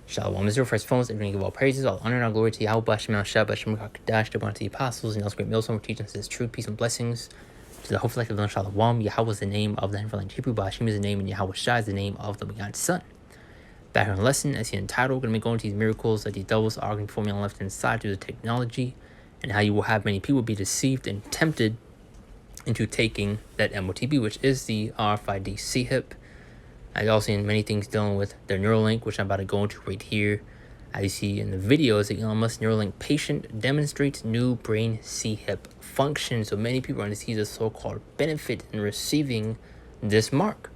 Shalom, Israel, first foremost, and give all praises, all honor, and all glory to Yahweh, Bashem, Shabbat, Shem, Kadash, to the apostles, and else great meals for teaching us his truth, peace, and blessings. To the hopeful life of the Shalom, Yahweh is the name of the Heavenly Hebrew, Bashem is the name, and Yahweh Shai is the name of the begotten Son. Back on the lesson, as he entitled, we're going to be going to these miracles that these devils are going to perform on the left hand side through the technology, and how you will have many people be deceived and tempted into taking that MOTB, which is the RFID CHIP. I've also seen many things dealing with their Neuralink, which I'm about to go into right here. As you see in the video, the Elon Musk Neuralink patient demonstrates new brain CHIP function. So many people are going to see the so-called benefit in receiving this mark,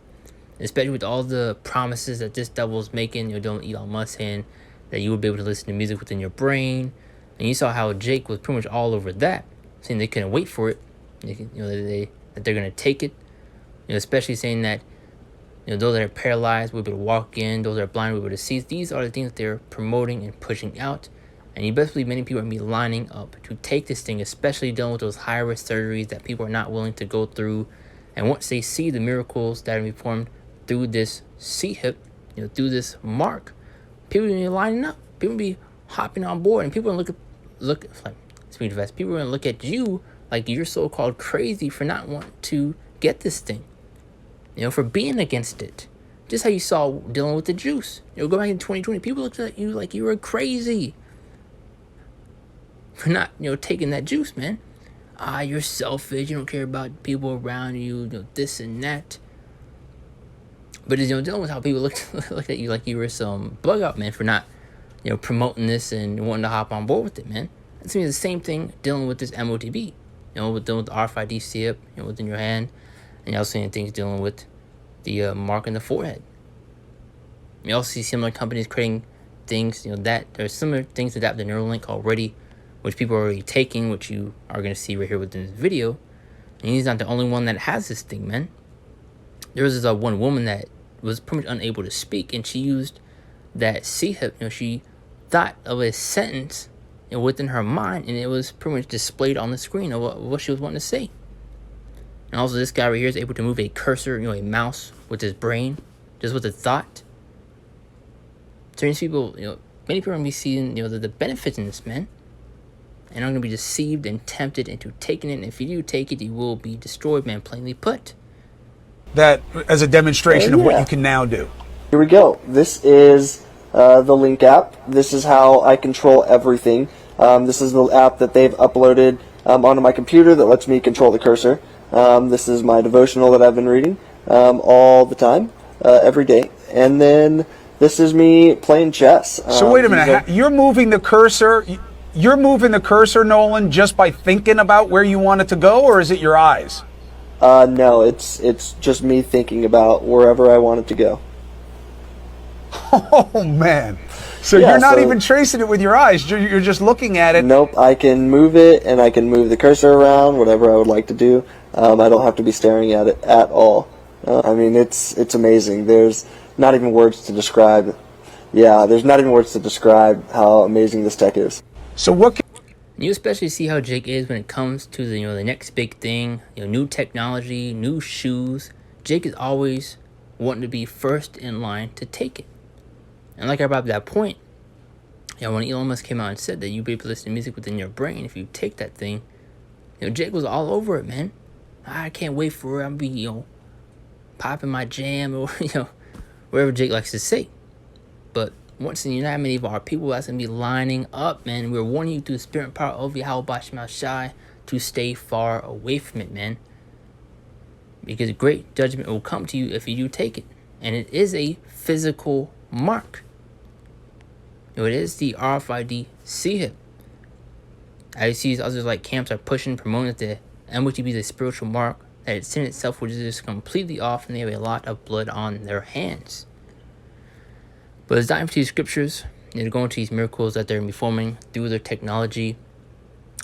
especially with all the promises that this devil is making. You're doing Elon Musk saying that you will be able to listen to music within your brain, and you saw how Jake was pretty much all over that, saying they couldn't wait for it. That they're going to take it. Especially saying that. Those that are paralyzed will be able to walk in. Those that are blind will be able to see. These are the things that they're promoting and pushing out. And you best believe many people are going to be lining up to take this thing, especially dealing with those high-risk surgeries that people are not willing to go through. And once they see the miracles that are performed through this CHIP, through this mark, people are going to be lining up. People will be hopping on board. And people are going to people are going to look at you like you're so-called crazy for not wanting to get this thing. For being against it. Just how you saw dealing with the juice. Go back in 2020, people looked at you like you were crazy for not, taking that juice, man. You're selfish. You don't care about people around you, this and that. But it's, dealing with how people looked at you like you were some bug out, man, for not, promoting this and wanting to hop on board with it, man. It's the same thing dealing with this MOTB. With dealing with the RFID chip, within your hand. And you also see things dealing with the mark in the forehead. You also see similar companies creating things, that there's similar things to that, the Neuralink already, which people are already taking, which you are going to see right here within this video. And he's not the only one that has this thing, man. There was this one woman that was pretty much unable to speak, and she used that CHIP. She thought of a sentence within her mind, and it was pretty much displayed on the screen of what she was wanting to say. And also this guy right here is able to move a cursor, a mouse with his brain, just with a thought. Certain people, many people are going to be seeing, the benefits in this, man. And I'm going to be deceived and tempted into taking it. And if you do take it, you will be destroyed, man, plainly put. That as a demonstration of what you can now do. Here we go. This is the Link app. This is how I control everything. This is the app that they've uploaded onto my computer that lets me control the cursor. This is my devotional that I've been reading all the time, every day. And then this is me playing chess. So wait a minute. You're moving the cursor. You're moving the cursor, Nolan, just by thinking about where you want it to go, or is it your eyes? No, it's just me thinking about wherever I want it to go. Oh, man. So you're not even tracing it with your eyes. You're just looking at it. Nope. I can move it, and I can move the cursor around, whatever I would like to do. I don't have to be staring at it at all. It's amazing. There's not even words to describe. Yeah, there's not even words to describe how amazing this tech is. So what can you especially see how Jake is when it comes to the the next big thing, new technology, new shoes. Jake is always wanting to be first in line to take it. And like I brought up that point, when Elon Musk came out and said that you'd be able to listen to music within your brain if you take that thing, Jake was all over it, man. I can't wait for it. I'll be, popping my jam or, whatever Jake likes to say. But once in not many of our people that's going to be lining up, man. We're warning you through the spirit and power of Yahweh Bashem Shai to stay far away from it, man. Because great judgment will come to you if you do take it. And it is a physical mark. It is the RFID CHIP. As you see, others like camps are pushing, promoting that the MOTB is a spiritual mark, that its sin itself which is just completely off, and they have a lot of blood on their hands. But as diving into these scriptures, they're going to these miracles that they're performing through their technology.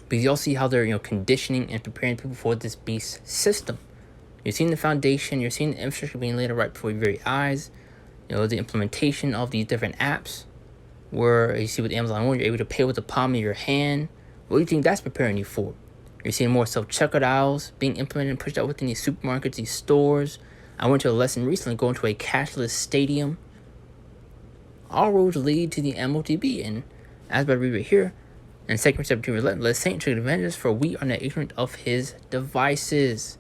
Because you all see how they're conditioning and preparing people for this beast system. You're seeing the foundation, you're seeing the infrastructure being laid out right before your very eyes. The implementation of these different apps, where you see with Amazon One, you're able to pay with the palm of your hand. What do you think that's preparing you for? You're seeing more self-checkout aisles being implemented and pushed out within these supermarkets, these stores. I went to a lesson recently going to a cashless stadium all roads lead to the MOTB. And as I read right here, in 2 Corinthians 17:11, let Satan take advantage, for we are not ignorant of his devices.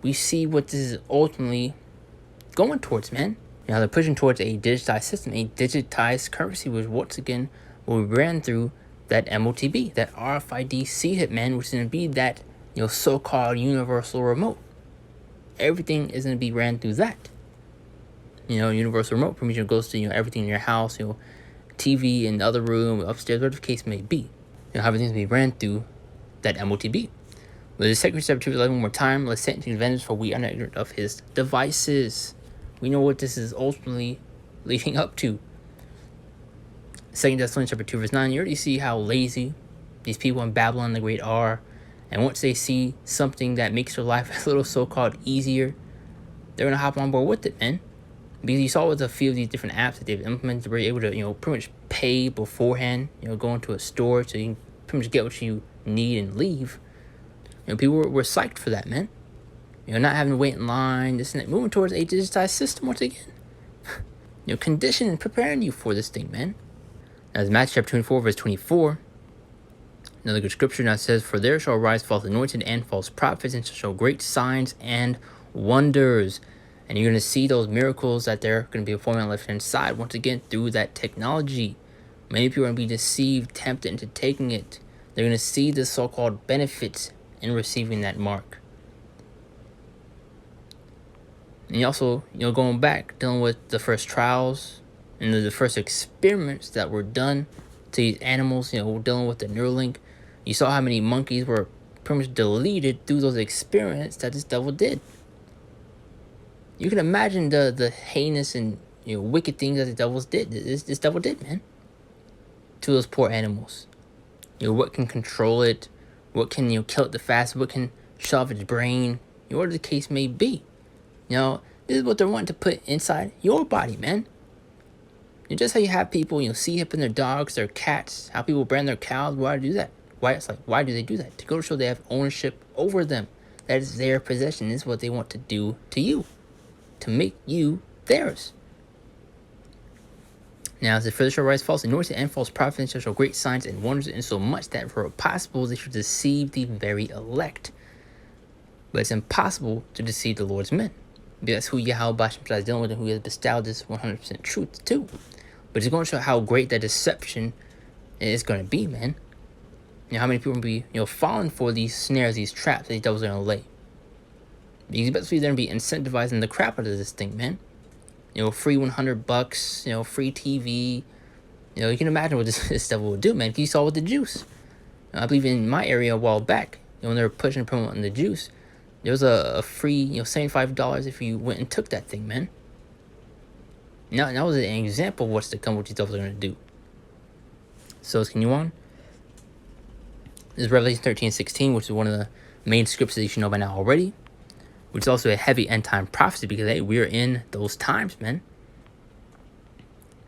We see what this is ultimately going towards, man. Now they're pushing towards a digitized system, a digitized currency, which once again will be ran through that MOTB, that RFID CHIP, man, which is going to be that, so-called universal remote. Everything is going to be ran through that. Universal remote permission goes to, everything in your house, TV in the other room, upstairs, whatever the case may be. Everything's going to be ran through that MOTB. But the 2 Corinthians 17:11 one more time, let Satan take advantage, for we are not ignorant of his devices. We know what this is ultimately leading up to. 2 Thessalonians 2:9, you already see how lazy these people in Babylon the Great are. And once they see something that makes their life a little so-called easier, they're going to hop on board with it, man. Because you saw with a few of these different apps that they've implemented, where you're able to, pretty much pay beforehand, go into a store so you can pretty much get what you need and leave. People were psyched for that, man. Not having to wait in line, this and that, moving towards a digitized system once again. Conditioning and preparing you for this thing, man. As Matthew chapter 24, verse 24, another good scripture now says, for there shall arise false anointed and false prophets, and shall show great signs and wonders. And you're going to see those miracles that they're going to be performing on the left-hand side, once again, through that technology. Many people are going to be deceived, tempted into taking it. They're going to see the so-called benefits in receiving that mark. And you also, going back, dealing with the first trials and the first experiments that were done to these animals, dealing with the Neuralink. You saw how many monkeys were pretty much deleted through those experiments that this devil did. You can imagine the heinous and wicked things that the devils did. This devil did, man, to those poor animals. What can control it? What can kill it the fastest? What can shut off its brain? Whatever the case may be. This is what they're wanting to put inside your body, man. Just how you have people, CHIP in their dogs, their cats, how people brand their cows. Why do that? Why do they do that? To go to show they have ownership over them. That is their possession. This is what they want to do to you, to make you theirs. Now, as the further shall rise false anointed and false prophets, shall show great signs and wonders, insomuch that for possible they should deceive the very elect. But it's impossible to deceive the Lord's men. Because that's who Yahweh is dealing with, and who he has bestowed this 100% truth to. But it's going to show how great that deception is going to be, man. How many people will be, falling for these snares, these traps that these devils are going to lay. Because basically they're going to be incentivizing the crap out of this thing, man. Free $100, free TV. You can imagine what this devil would do, man. You saw with the juice. I believe in my area a while back, when they were pushing and promoting the juice, there was a free, $75 if you went and took that thing, man. Now, that was an example of what's to come, what these devils are going to do. So let's continue on. This is Revelation 13:16, which is one of the main scriptures that you should know by now already. Which is also a heavy end-time prophecy, because, hey, we're in those times, man.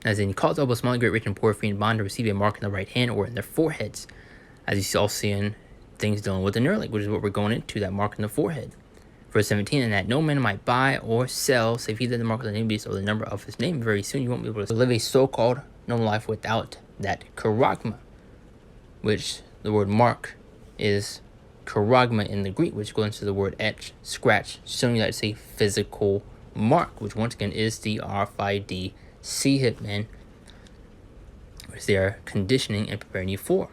As in, he calls all but small, great, rich, and poor, free and bond to receive a mark in the right hand or in their foreheads. As you all see in things dealing with the Neuralink, which is what we're going into, that mark in the forehead. Verse 17, and that no man might buy or sell, save either the mark of the name beast or the number of his name. Very soon you won't be able to live a so-called normal life without that charagma, which the word mark is charagma in the Greek, which goes into the word etch, scratch, showing you that it's a physical mark, which once again is the RFID CHIP, man, which they are conditioning and preparing you for.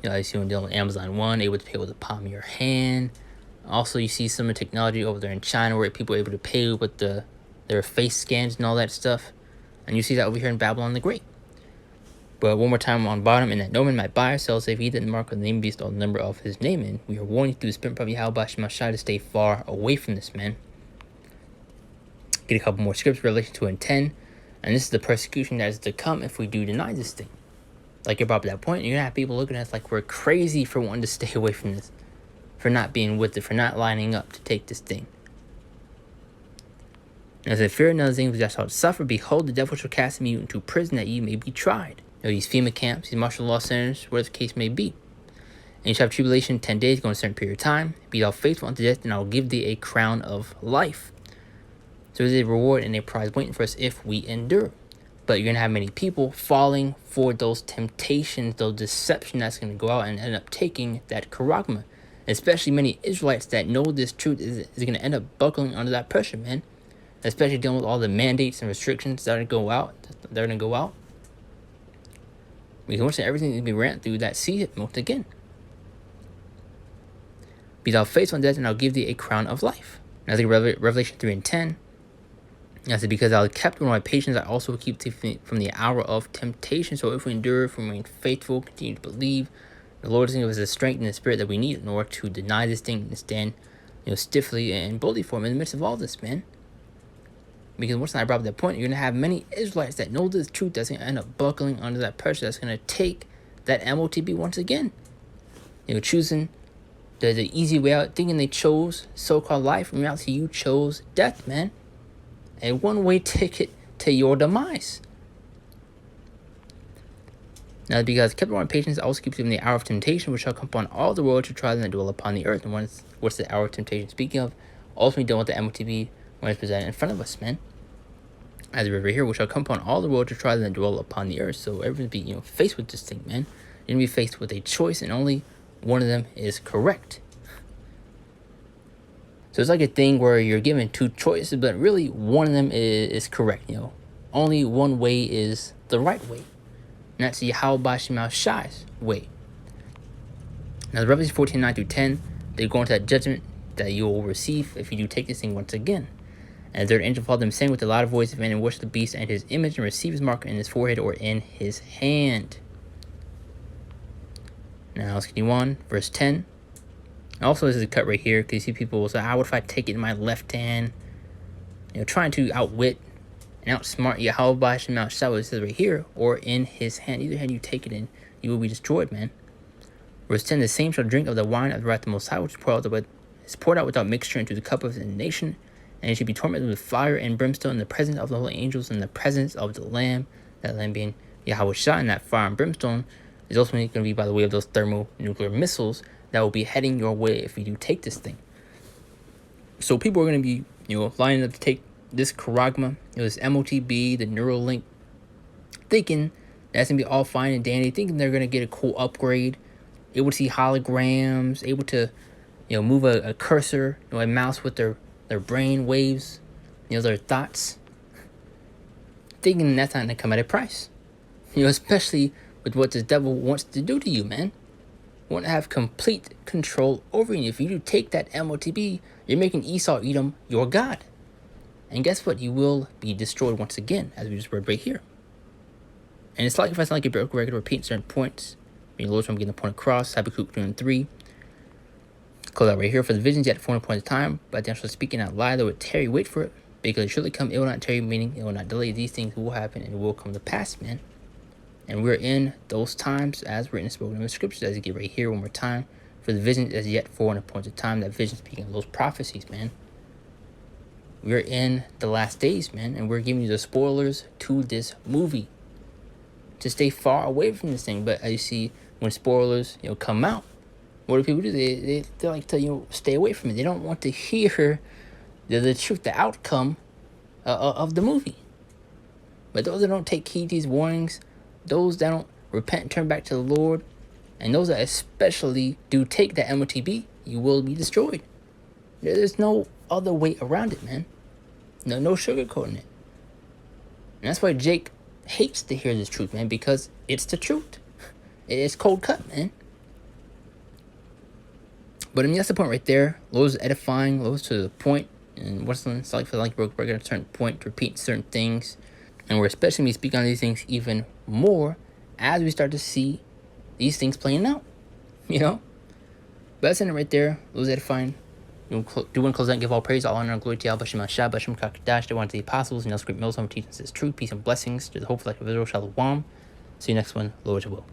You see when dealing with Amazon One, able to pay with the palm of your hand. Also, you see some of the technology over there in China where people are able to pay with their face scans and all that stuff. And you see that over here in Babylon the Great. But one more time on bottom, and that no man might buy or sell, save he that the mark of the name beast or the number of his name in. We are warning you through the Spirit of Yahweh Shemashai to stay far away from this, man. Get a couple more scripts, Revelation 2:10. And this is the persecution that is to come if we do deny this thing. Like you're brought up that point, you're going to have people looking at us like we're crazy for wanting to stay away from this. For not being with it, for not lining up to take this thing. And as I fear another thing which thou shalt suffer, behold, the devil shall cast you into prison that ye may be tried. These FEMA camps, these martial law centers, whatever the case may be. And you shall have tribulation 10 days, going a certain period of time. Be thou faithful unto death, and I will give thee a crown of life. So there's a reward and a prize waiting for us if we endure. But you're going to have many people falling for those temptations, those deception that's going to go out and end up taking that charagma. Especially many Israelites that know this truth is going to end up buckling under that pressure, man. Especially dealing with all the mandates and restrictions that are going to go out. Because once everything is going to be ran through that sea once again. Be thou faithful in death, and I'll give thee a crown of life. Now I think Revelation 3 and 10. I said, because I kept with my patience, I also will keep thee from the hour of temptation. So if we endure, if we remain faithful, continue to believe, the Lord is going to give us the strength and the spirit that we need in order to deny this thing and stand, stiffly and boldly for him in the midst of all this, man. Because once I brought up that point, you're going to have many Israelites that know this truth that's going to end up buckling under that pressure, that's going to take that MOTB once again. Choosing the easy way out, thinking they chose so-called life. In reality, you chose death, man. A one-way ticket to your demise. Now, because kept on patience, I also keep them the hour of temptation, which shall come upon all the world to try them that dwell upon the earth. And what's the hour of temptation speaking of? Ultimately dealing with the MOTB when it's presented in front of us, man. As a river here, which shall come upon all the world to try them that dwell upon the earth. So everyone's be faced with this thing, man. You're gonna be faced with a choice, and only one of them is correct. So it's like a thing where you're given two choices, but really one of them is correct. Only one way is the right way. And that's Yahweh Shema Shai's way. Now, the Revelation 14, 9 through 10, they go into that judgment that you will receive if you do take this thing once again. And the third angel followed them, saying with a loud voice, "If anyone worship the beast and his image, and receive his mark in his forehead or in his hand." Now let's continue on. Verse 10. Also, this is a cut right here, because you see people will say, what if I take it in my left hand? Trying to outwit and outsmart Yahweh Shema Shai, it says right here, or in his hand. Either hand you take it in, you will be destroyed, man. Verse 10, the same shall drink of the wine of the wrath of the Most High, which is poured out without mixture into the cup of his indignation, and it should be tormented with fire and brimstone in the presence of the holy angels, and in the presence of the Lamb, that Lamb being Yahweh Shai, and that fire and brimstone is ultimately going to be by the way of those thermonuclear missiles that will be heading your way if you do take this thing. So people are going to be, lining up to take this charagma, this MOTB, the Neuralink, thinking that's going to be all fine and dandy, thinking they're going to get a cool upgrade, able to see holograms, able to, move a cursor, a mouse with their brain waves, their thoughts, thinking that's not going to come at a price. Especially with what this devil wants to do to you, man. Want to have complete control over you. If you do take that MOTB, you're making Esau Edom your God. And guess what? You will be destroyed once again, as we just read right here. And it's like if I sound like a broken record, repeating certain points. The Lord's trying to get the point across. Habakkuk 2 and 3. Close out right here. For the visions yet 400 points of time, but the actual speaking out lie, though it tarry, wait for it. Because it surely come, it will not tarry, meaning it will not delay. These things will happen and it will come to pass, man. And we're in those times as written and spoken in the scriptures, as you get right here one more time. For the vision as yet 400 points of time, that vision speaking of those prophecies, man. We're in the last days, man, and we're giving you the spoilers to this movie to stay far away from this thing. But as you see, when spoilers, come out, what do people do? They like to, stay away from it. They don't want to hear the truth, the outcome of the movie. But those that don't take heed to these warnings, those that don't repent and turn back to the Lord, and those that especially do take that MOTB, you will be destroyed. There's no other way around it, man. No sugarcoating it. And that's why Jake hates to hear this truth, man, because it's the truth. It's cold cut, man. But that's the point right there. Lord's edifying, Lord's to the point. And what's like we're going to turn point to repeat certain things. And we're especially going to be speaking on these things even more as we start to see these things playing out. But that's it right there. Lord's edifying. Do want to close out and give all praise, all honor, and glory to Yahweh Shema Shai, Bashem Kakadash, the one to the apostles, and else great mills on teaching us truth, peace, and blessings to the hopeful life of Israel, Shalom. See you next one, Lord's will.